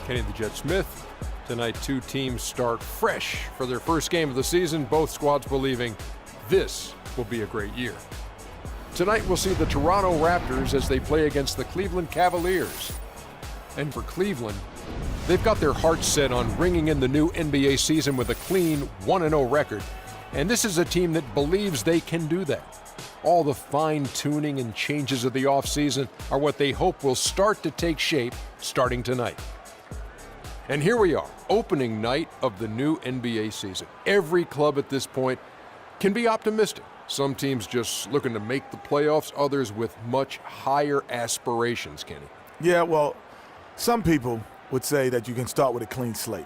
Kenny the Jet Smith. Tonight, two teams start fresh for their first game of the season, both squads believing this will be a great year. Tonight, we'll see the Toronto Raptors as they play against the Cleveland Cavaliers. And for Cleveland, they've got their hearts set on ringing in the new NBA season with a clean 1-0 record. And this is a team that believes they can do that. All the fine-tuning and changes of the offseason are what they hope will start to take shape starting tonight. And here we are, opening night of the new NBA season. Every club at this point can be optimistic. Some teams just looking to make the playoffs, others with much higher aspirations, Kenny. Yeah, well, some people would say that you can start with a clean slate.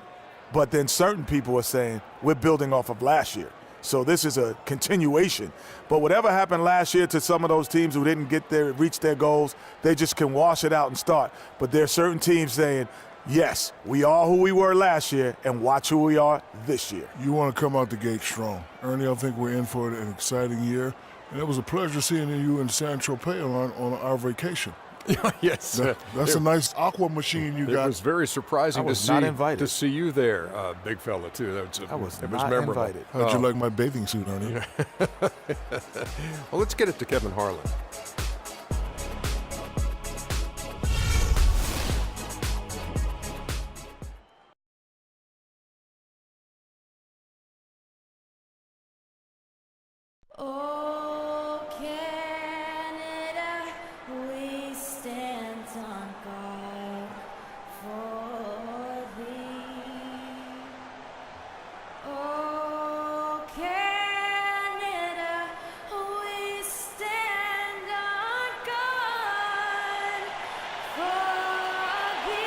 But then certain people are saying we're building off of last year. So this is a continuation. But whatever happened last year to some of those teams who didn't reach their goals, they just can wash it out and start. But there are certain teams saying, yes, we are who we were last year, and watch who we are this year. You want to come out the gate strong. Ernie, I think we're in for an exciting year. And it was a pleasure seeing you in San Tropez on our vacation. Yes. That's a nice aqua machine you got. It was very surprising to see you there, big fella, too. I was memorable. invited. How'd you like my bathing suit, Ernie? Well, let's get it to Kevin Harlan. Oh, Canada, we stand on guard for thee. Oh, Canada, we stand on guard for thee.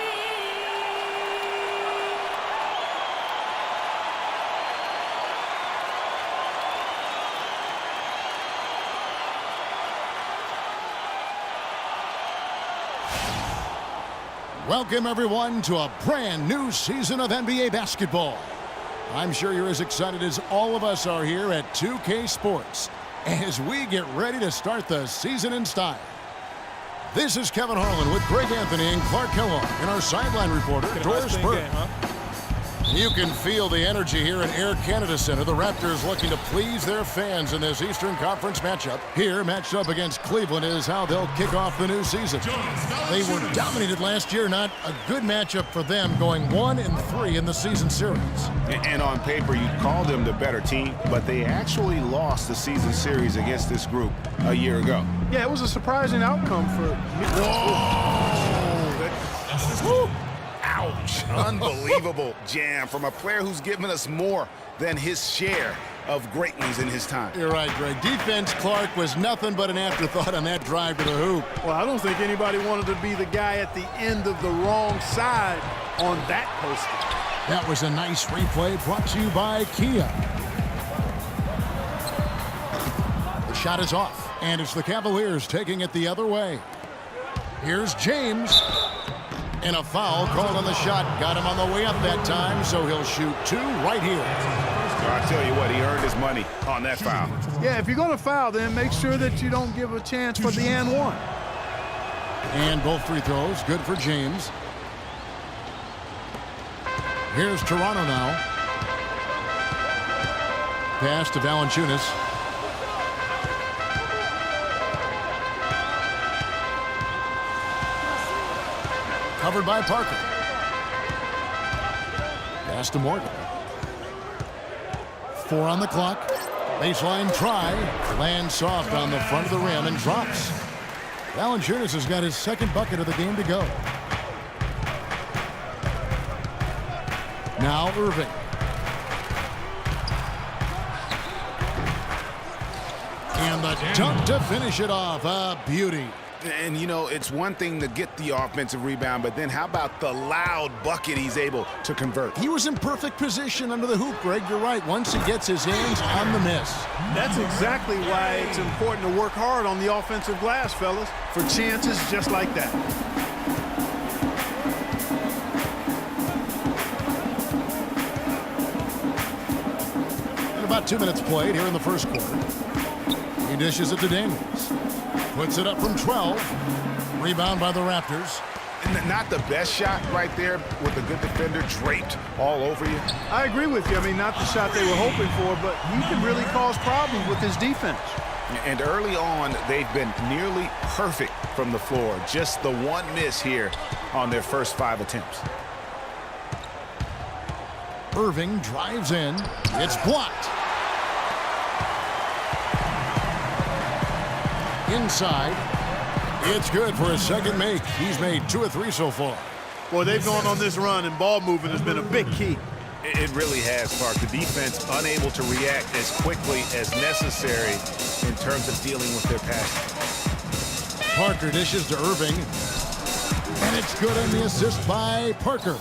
Welcome, everyone, to a brand new season of NBA basketball. I'm sure you're as excited as all of us are here at 2K Sports as we get ready to start the season in style. This is Kevin Harlan with Greg Anthony and Clark Kellogg and our sideline reporter, Doris Burke. You can feel the energy here at Air Canada Center. The Raptors looking to please their fans in this Eastern Conference matchup. Here, matched up against Cleveland, is how they'll kick off the new season. They were dominated last year, not a good matchup for them, going 1-3 in the season series. And on paper, you'd call them the better team, but they actually lost the season series against this group a year ago. Yeah, it was a surprising outcome for me. Whoa! Ouch. Unbelievable jam from a player who's given us more than his share of great ones in his time. You're right, Greg. Defense, Clark, was nothing but an afterthought on that drive to the hoop. Well, I don't think anybody wanted to be the guy at the end of the wrong side on that poster. That was a nice replay brought to you by Kia. The shot is off, and it's the Cavaliers taking it the other way. Here's James. And a foul called on the shot. Got him on the way up that time, so he'll shoot two right here. I tell you what, he earned his money on that foul. Yeah, if you're going to foul, then make sure that you don't give a chance for the and one. And both free throws, good for James. Here's Toronto now. Pass to Valanciunas. Covered by Parker. Pass to Morgan. 4 on the clock. Baseline try. Lands soft on the front of the rim and drops. Valanciunas has got his second bucket of the game to go. Now Irving. And the dunk to finish it off. A beauty. And, you know, it's one thing to get the offensive rebound, but then how about the loud bucket he's able to convert? He was in perfect position under the hoop, Greg. You're right. Once he gets his hands on the miss. That's exactly why it's important to work hard on the offensive glass, fellas, for chances just like that. And about 2 minutes played here in the first quarter. He dishes it to Daniels. Puts it up from 12. Rebound by the Raptors. Not the best shot right there with a good defender draped all over you. I agree with you. I mean, not the shot they were hoping for, but he can really cause problems with his defense. And early on, they've been nearly perfect from the floor. Just the one miss here on their first 5 attempts. Irving drives in. It's blocked. Inside. It's good for a second make. He's made 2 of 3 so far. Boy, they've gone on this run, and ball movement has been a big key. It really has, Clark. The defense unable to react as quickly as necessary in terms of dealing with their passing. Parker dishes to Irving. And it's good on the assist by Parker.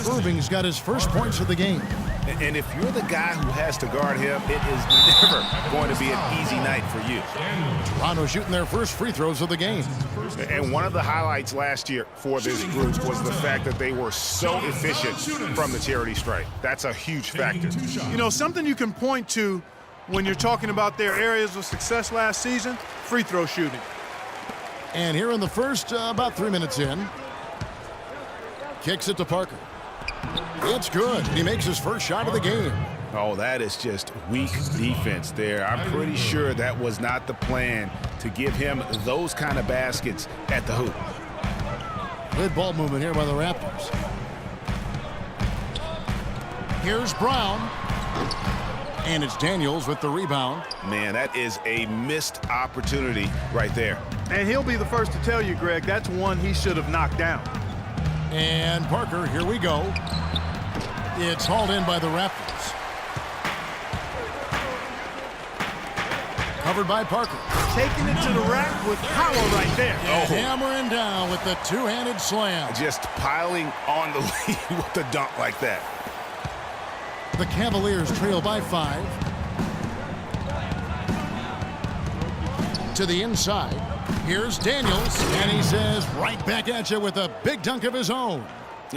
Irving's got his first points of the game. And if you're the guy who has to guard him, it is never going to be an easy night for you. Toronto shooting their first free throws of the game. And one of the highlights last year for this group was the fact that they were so efficient from the charity stripe. That's a huge factor. You know, something you can point to when you're talking about their areas of success last season, free throw shooting. And here in the first, about 3 minutes in, kicks it to Parker. It's good. He makes his first shot of the game. Oh, that is just weak defense there. I'm pretty sure that was not the plan to give him those kind of baskets at the hoop. Good ball movement here by the Raptors. Here's Brown. And it's Daniels with the rebound. Man, that is a missed opportunity right there. And he'll be the first to tell you, Greg, that's one he should have knocked down. And Parker, here we go. It's hauled in by the Raptors. Covered by Parker. Taking it to the rack with power right there. And hammering down with the two-handed slam. Just piling on the lead with a dunk like that. The Cavaliers trail by 5. To the inside. Here's Daniels, and he says right back at you with a big dunk of his own.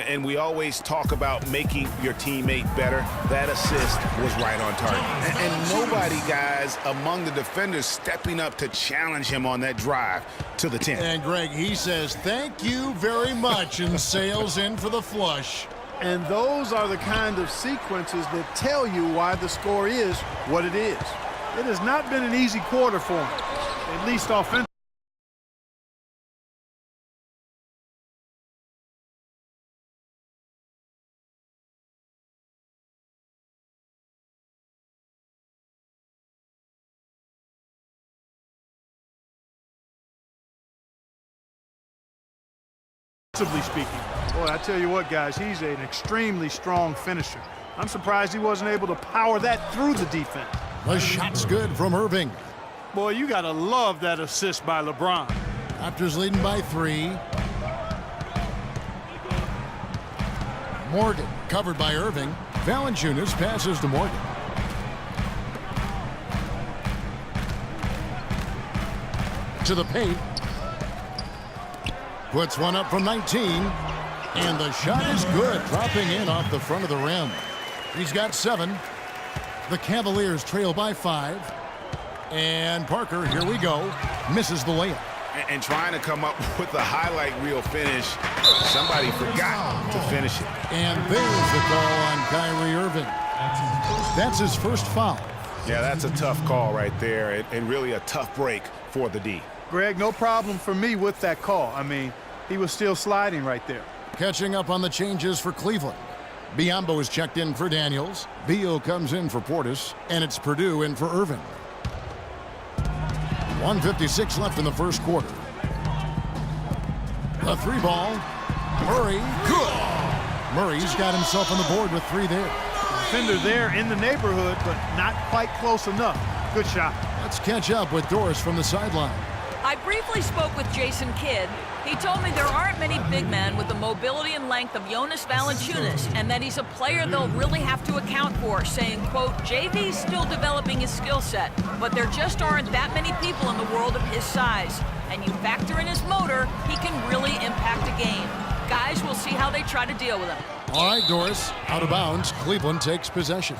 And we always talk about making your teammate better. That assist was right on target. And nobody, guys, among the defenders stepping up to challenge him on that drive to the 10. And Greg, he says thank you very much and sails in for the flush. And those are the kind of sequences that tell you why the score is what it is. It has not been an easy quarter for him, at least offensively. Speaking. Boy, I tell you what, guys, he's an extremely strong finisher. I'm surprised he wasn't able to power that through the defense. The shot's good from Irving. Boy, you got to love that assist by LeBron. Raptors leading by 3. Morgan covered by Irving. Valanciunas passes to Morgan. To the paint. Puts one up from 19. And the shot is good, dropping in off the front of the rim. He's got 7. The Cavaliers trail by 5. And Parker, here we go, misses the layup. And trying to come up with the highlight reel finish, somebody forgot to finish it. And there's the call on Kyrie Irving. That's his first foul. Yeah, that's a tough call right there, and really a tough break for the D. Greg, no problem for me with that call. I mean, he was still sliding right there. Catching up on the changes for Cleveland. Biyombo is checked in for Daniels. Beal comes in for Portis. And it's Purdue in for Irving. 1:56 left in the first quarter. The 3 ball. Murray. Good. Murray's got himself on the board with 3 there. Defender there in the neighborhood, but not quite close enough. Good shot. Let's catch up with Doris from the sideline. I briefly spoke with Jason Kidd. He told me there aren't many big men with the mobility and length of Jonas Valanciunas, and that he's a player they'll really have to account for, saying, quote, JV's still developing his skill set, but there just aren't that many people in the world of his size. And you factor in his motor, he can really impact a game. Guys, we'll see how they try to deal with him. All right, Doris, out of bounds. Cleveland takes possession.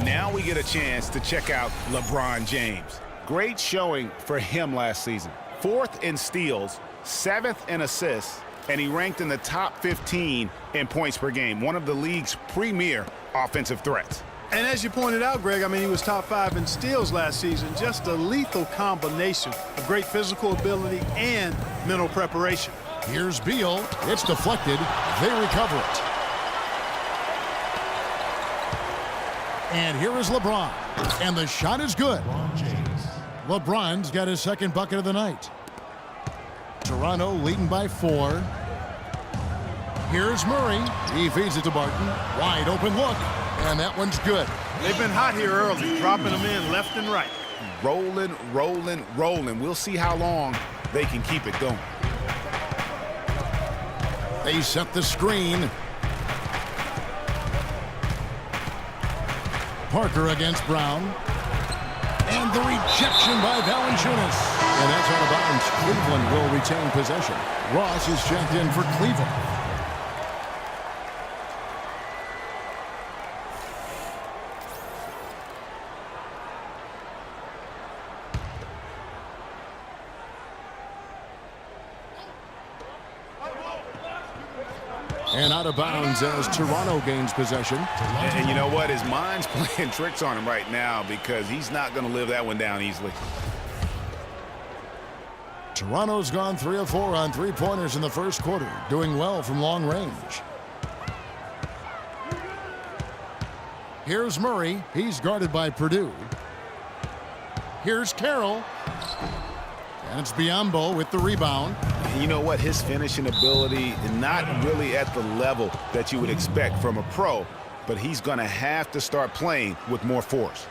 Now we get a chance to check out LeBron James. Great showing for him last season. 4th in steals, 7th in assists, and he ranked in the top 15 in points per game, one of the league's premier offensive threats. And as you pointed out, Greg, I mean, he was top 5 in steals last season. Just a lethal combination of great physical ability and mental preparation. Here's Beal. It's deflected. They recover it. And here is LeBron. And the shot is good. LeBron's got his second bucket of the night. Toronto leading by 4. Here's Murray. He feeds it to Barton. Wide open look. And that one's good. They've been hot here early, dropping them in left and right. Rolling, rolling, rolling. We'll see how long they can keep it going. They set the screen. Parker against Brown. And the rejection by Valanciunas. And that's out of bounds. Cleveland will retain possession. Ross is checked in for Cleveland. And out of bounds as Toronto gains possession. And you know what? His mind's playing tricks on him right now because he's not going to live that one down easily. Toronto's gone 3 of 4 on three-pointers in the first quarter, doing well from long range. Here's Murray. He's guarded by Purdue. Here's Carroll. And it's Biyombo with the rebound. You know what? His finishing ability is not really at the level that you would expect from a pro, but he's going to have to start playing with more force.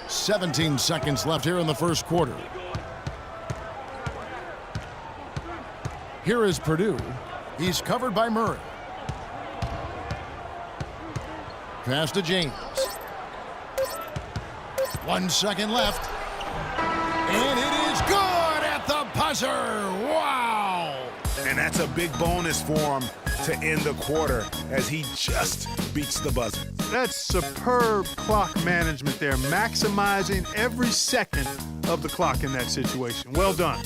"17 seconds left here in the first quarter. Here is Purdue. He's covered by Murray. Pass to James. 1 second left. And it is good at the buzzer. Wow! And that's a big bonus for him to end the quarter as he just beats the buzzer. That's superb clock management there, maximizing every second of the clock in that situation. Well done.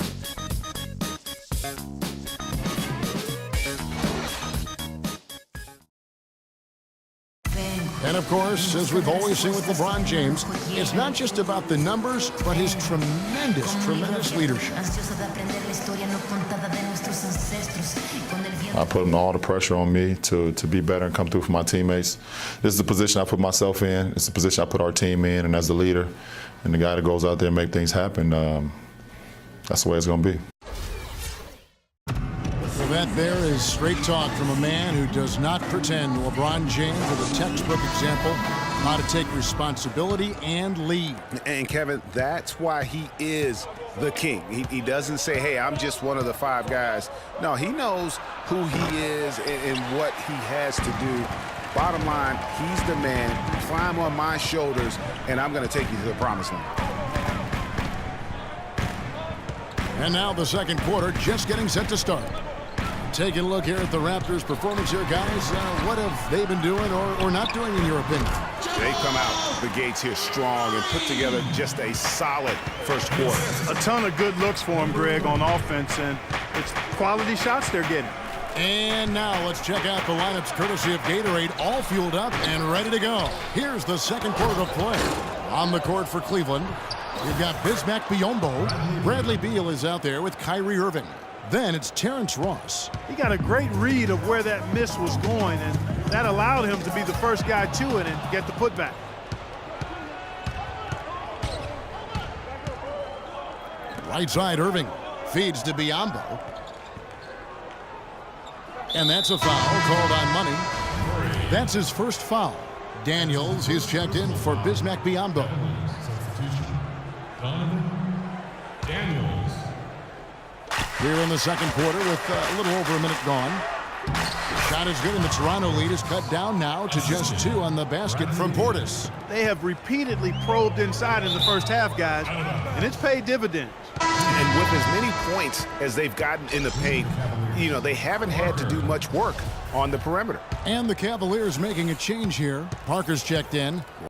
And of course, as we've always seen with LeBron James, it's not just about the numbers, but his tremendous leadership. I put all the pressure on me to be better and come through for my teammates. This is the position I put myself in. It's the position I put our team in, and as the leader and the guy that goes out there and make things happen, that's the way it's going to be. Well, that there is straight talk from a man who does not pretend. LeBron James with a textbook example how to take responsibility and lead. And Kevin, that's why he is the king. He doesn't say, hey, I'm just one of the 5 guys. No, he knows who he is and what he has to do. Bottom line, he's the man. Climb on my shoulders, and I'm going to take you to the promised land. And now the second quarter just getting set to start. Taking a look here at the Raptors' performance here, guys. What have they been doing or not doing, in your opinion? They come out the gates here strong and put together just a solid first quarter. A ton of good looks for him, Greg, on offense, and it's quality shots they're getting. And now let's check out the lineups courtesy of Gatorade, all fueled up and ready to go. Here's the second quarter of play. On the court for Cleveland, we've got Bismack Biyombo. Bradley Beal is out there with Kyrie Irving. Then it's Terrence Ross. He got a great read of where that miss was going, and that allowed him to be the first guy to it and get the putback. Right side, Irving feeds to Biyombo. And that's a foul called on money. That's his first foul. Daniels, he's checked in for Bismack Biyombo. Here in the second quarter with a little over a minute gone. The shot is good, and the Toronto lead is cut down now to just 2 on the basket from Portis. They have repeatedly probed inside in the first half, guys, and it's paid dividends. And with as many points as they've gotten in the paint, you know, they haven't had to do much work on the perimeter. And the Cavaliers making a change here. Parker's checked in.